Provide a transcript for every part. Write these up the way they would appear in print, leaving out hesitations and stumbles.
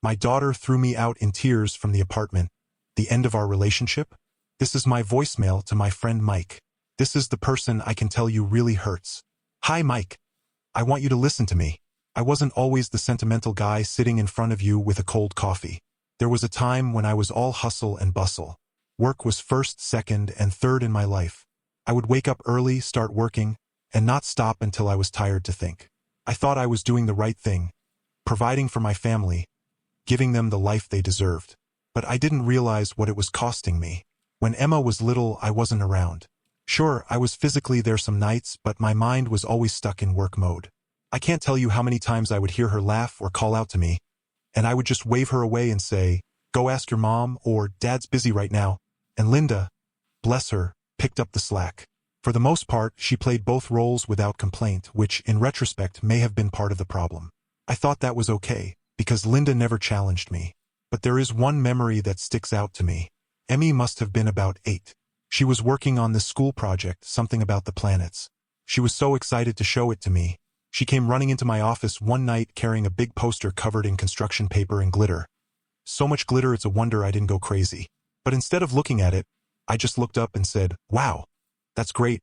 My daughter threw me out in tears from the apartment. The end of our relationship? This is my voicemail to my friend Mike. This is the person I can tell you really hurts. Hi Mike. I want you to listen to me. I wasn't always the sentimental guy sitting in front of you with a cold coffee. There was a time when I was all hustle and bustle. Work was first, second, and third in my life. I would wake up early, start working, and not stop until I was tired to think. I thought I was doing the right thing, providing for my family, giving them the life they deserved. But I didn't realize what it was costing me. When Emma was little, I wasn't around. Sure, I was physically there some nights, but my mind was always stuck in work mode. I can't tell you how many times I would hear her laugh or call out to me, and I would just wave her away and say, "Go ask your mom," or "Dad's busy right now." And Linda, bless her, picked up the slack. For the most part, she played both roles without complaint, which, in retrospect, may have been part of the problem. I thought that was okay, because Linda never challenged me. But there is one memory that sticks out to me. Emmy must have been about 8. She was working on this school project, something about the planets. She was so excited to show it to me. She came running into my office one night carrying a big poster covered in construction paper and glitter. So much glitter it's a wonder I didn't go crazy. But instead of looking at it, I just looked up and said, "Wow, that's great,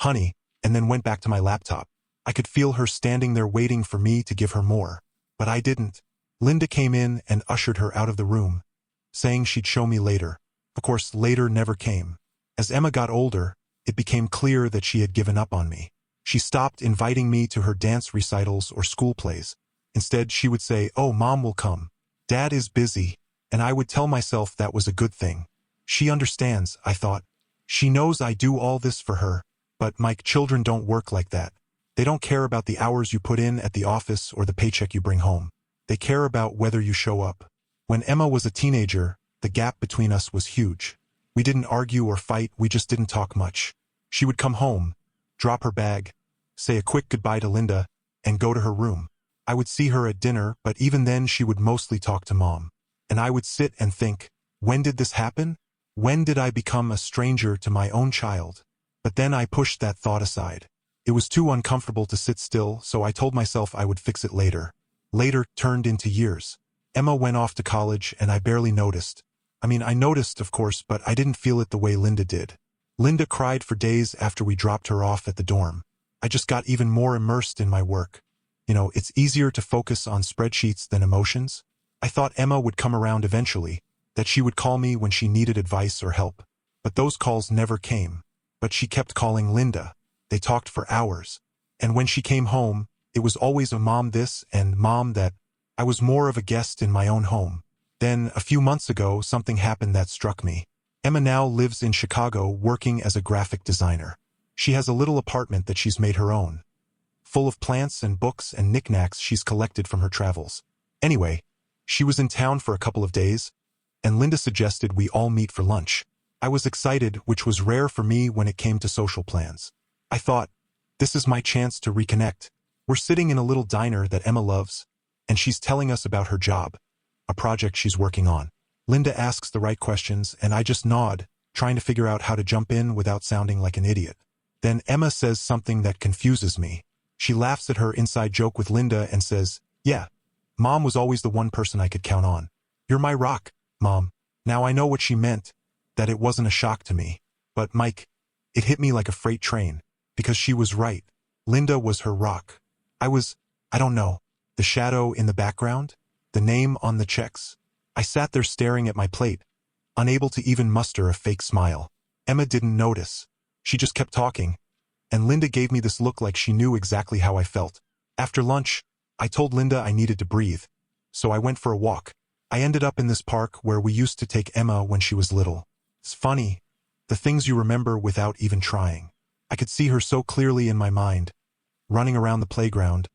honey," and then went back to my laptop. I could feel her standing there waiting for me to give her more. But I didn't. Linda came in and ushered her out of the room, saying she'd show me later. Of course, later never came. As Emma got older, it became clear that she had given up on me. She stopped inviting me to her dance recitals or school plays. Instead, she would say, "Oh, Mom will come. Dad is busy," and I would tell myself that was a good thing. She understands, I thought. She knows I do all this for her. But Mike, children don't work like that. They don't care about the hours you put in at the office or the paycheck you bring home. They care about whether you show up. When Emma was a teenager, the gap between us was huge. We didn't argue or fight, we just didn't talk much. She would come home, drop her bag, say a quick goodbye to Linda, and go to her room. I would see her at dinner, but even then she would mostly talk to Mom. And I would sit and think, when did this happen? When did I become a stranger to my own child? But then I pushed that thought aside. It was too uncomfortable to sit still, so I told myself I would fix it later. Later turned into years. Emma went off to college and I barely noticed. I noticed, of course, but I didn't feel it the way Linda did. Linda cried for days after we dropped her off at the dorm. I just got even more immersed in my work. It's easier to focus on spreadsheets than emotions. I thought Emma would come around eventually, that she would call me when she needed advice or help. But those calls never came. But she kept calling Linda. They talked for hours. And when she came home, it was always a "Mom this" and "Mom that." I was more of a guest in my own home. Then, a few months ago, something happened that struck me. Emma now lives in Chicago working as a graphic designer. She has a little apartment that she's made her own, full of plants and books and knickknacks she's collected from her travels. Anyway, she was in town for a couple of days, and Linda suggested we all meet for lunch. I was excited, which was rare for me when it came to social plans. I thought, this is my chance to reconnect. We're sitting in a little diner that Emma loves, and she's telling us about her job, a project she's working on. Linda asks the right questions, and I just nod, trying to figure out how to jump in without sounding like an idiot. Then Emma says something that confuses me. She laughs at her inside joke with Linda and says, "Yeah, Mom was always the one person I could count on. You're my rock, Mom." Now I know what she meant, that it wasn't a shock to me. But Mike, it hit me like a freight train, because she was right. Linda was her rock. I don't know, the shadow in the background, the name on the checks. I sat there staring at my plate, unable to even muster a fake smile. Emma didn't notice. She just kept talking, and Linda gave me this look like she knew exactly how I felt. After lunch, I told Linda I needed to breathe, so I went for a walk. I ended up in this park where we used to take Emma when she was little. It's funny, the things you remember without even trying. I could see her so clearly in my mind, running around the playground,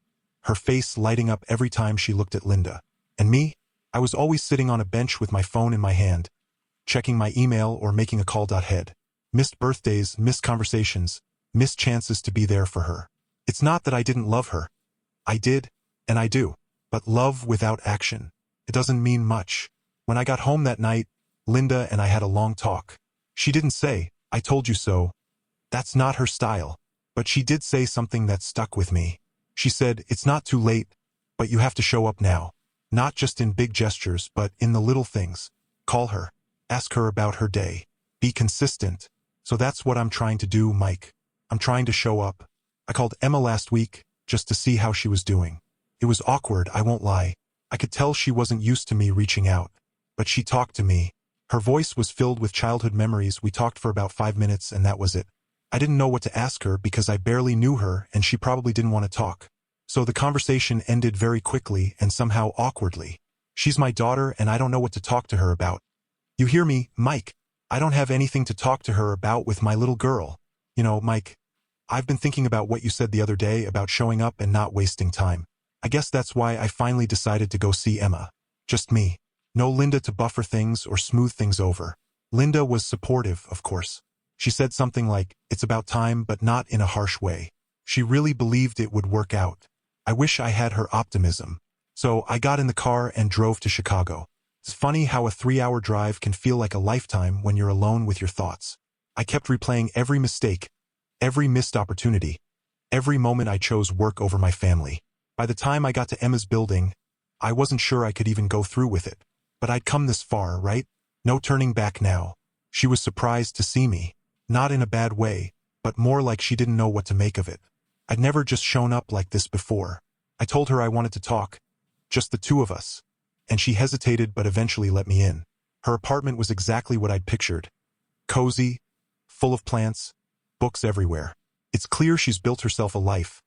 her face lighting up every time she looked at Linda. And me? I was always sitting on a bench with my phone in my hand, checking my email or making a call. Head. Missed birthdays, missed conversations, missed chances to be there for her. It's not that I didn't love her. I did, and I do. But love without action, it doesn't mean much. When I got home that night, Linda and I had a long talk. She didn't say, "I told you so." That's not her style. But she did say something that stuck with me. She said, "It's not too late, but you have to show up now. Not just in big gestures, but in the little things. Call her. Ask her about her day. Be consistent. So that's what I'm trying to do, Mike. I'm trying to show up. I called Emma last week, just to see how she was doing. It was awkward, I won't lie. I could tell she wasn't used to me reaching out. But she talked to me. Her voice was filled with childhood memories. We talked for about 5 minutes and that was it. I didn't know what to ask her because I barely knew her and she probably didn't want to talk. So the conversation ended very quickly and somehow awkwardly. She's my daughter and I don't know what to talk to her about. You hear me, Mike? I don't have anything to talk to her about with my little girl. You know, Mike, I've been thinking about what you said the other day about showing up and not wasting time. I guess that's why I finally decided to go see Emma. Just me. No Linda to buffer things or smooth things over. Linda was supportive, of course. She said something like, it's about time, but not in a harsh way. She really believed it would work out. I wish I had her optimism. So I got in the car and drove to Chicago. It's funny how a 3-hour drive can feel like a lifetime when you're alone with your thoughts. I kept replaying every mistake, every missed opportunity, every moment I chose work over my family. By the time I got to Emma's building, I wasn't sure I could even go through with it. But I'd come this far, right? No turning back now. She was surprised to see me. Not in a bad way, but more like she didn't know what to make of it. I'd never just shown up like this before. I told her I wanted to talk. Just the two of us. And she hesitated but eventually let me in. Her apartment was exactly what I'd pictured. Cozy, full of plants, books everywhere. It's clear she's built herself a life.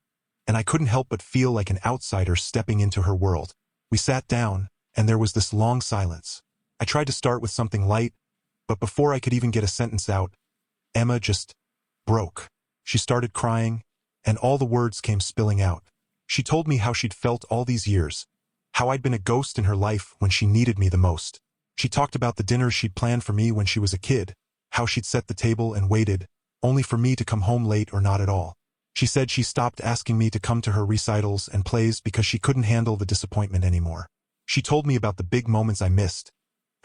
And I couldn't help but feel like an outsider stepping into her world. We sat down, and there was this long silence. I tried to start with something light, but before I could even get a sentence out, Emma just broke. She started crying, and all the words came spilling out. She told me how she'd felt all these years, how I'd been a ghost in her life when she needed me the most. She talked about the dinners she'd planned for me when she was a kid, how she'd set the table and waited, only for me to come home late or not at all. She said she stopped asking me to come to her recitals and plays because she couldn't handle the disappointment anymore. She told me about the big moments I missed,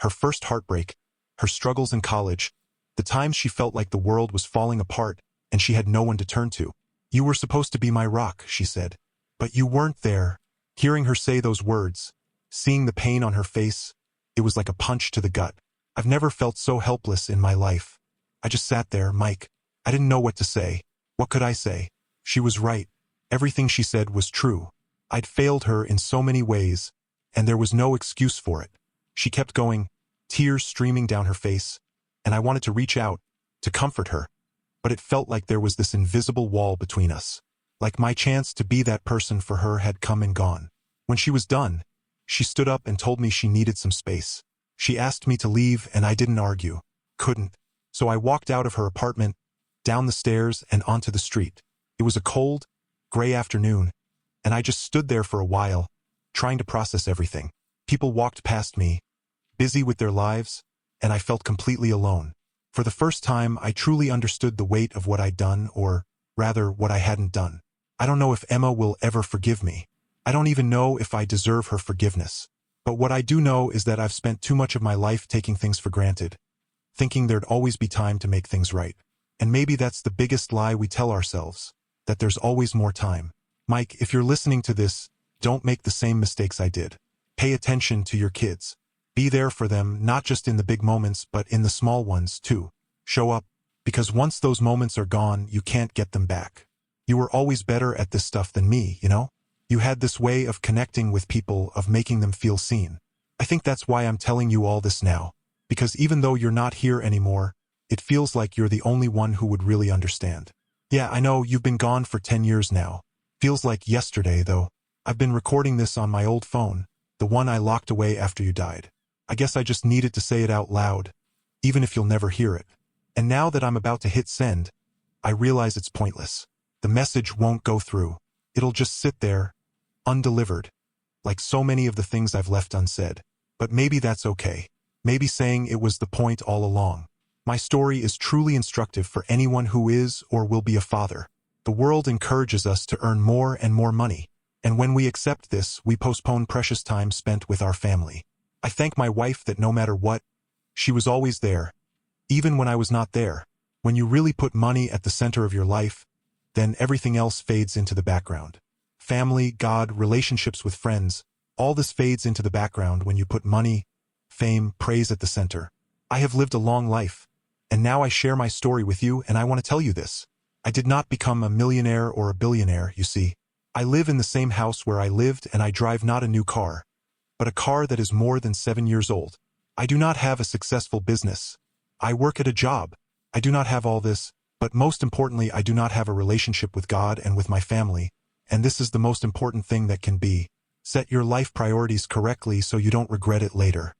her first heartbreak, her struggles in college, the times she felt like the world was falling apart and she had no one to turn to. You were supposed to be my rock, she said. But you weren't there. Hearing her say those words, seeing the pain on her face, it was like a punch to the gut. I've never felt so helpless in my life. I just sat there, Mike. I didn't know what to say. What could I say? She was right. Everything she said was true. I'd failed her in so many ways, and there was no excuse for it. She kept going, tears streaming down her face, and I wanted to reach out, to comfort her. But it felt like there was this invisible wall between us. Like my chance to be that person for her had come and gone. When she was done, she stood up and told me she needed some space. She asked me to leave and I didn't argue. Couldn't. So I walked out of her apartment, down the stairs and onto the street. It was a cold, gray afternoon, and I just stood there for a while, trying to process everything. People walked past me, busy with their lives, and I felt completely alone. For the first time, I truly understood the weight of what I'd done, or rather, what I hadn't done. I don't know if Emma will ever forgive me. I don't even know if I deserve her forgiveness. But what I do know is that I've spent too much of my life taking things for granted, thinking there'd always be time to make things right. And maybe that's the biggest lie we tell ourselves, that there's always more time. Mike, if you're listening to this, don't make the same mistakes I did. Pay attention to your kids. Be there for them, not just in the big moments, but in the small ones, too. Show up, because once those moments are gone, you can't get them back. You were always better at this stuff than me, you know? You had this way of connecting with people, of making them feel seen. I think that's why I'm telling you all this now, because even though you're not here anymore, it feels like you're the only one who would really understand. Yeah, I know you've been gone for 10 years now. Feels like yesterday, though. I've been recording this on my old phone, the one I locked away after you died. I guess I just needed to say it out loud, even if you'll never hear it. And now that I'm about to hit send, I realize it's pointless. The message won't go through. It'll just sit there, undelivered, like so many of the things I've left unsaid. But maybe that's okay. Maybe saying it was the point all along. My story is truly instructive for anyone who is or will be a father. The world encourages us to earn more and more money. And when we accept this, we postpone precious time spent with our family. I thank my wife that no matter what, she was always there, even when I was not there. When you really put money at the center of your life, then everything else fades into the background. Family, God, relationships with friends, All this fades into the background when you put money, fame, praise at the center. I have lived a long life, and now I share my story with you, and I want to tell you this. I did not become a millionaire or a billionaire, you see. I live in the same house where I lived, and I drive not a new car, but a car that is more than 7 years old. I do not have a successful business. I work at a job. I do not have all this, but most importantly, I do not have a relationship with God and with my family, and this is the most important thing that can be. Set your life priorities correctly so you don't regret it later.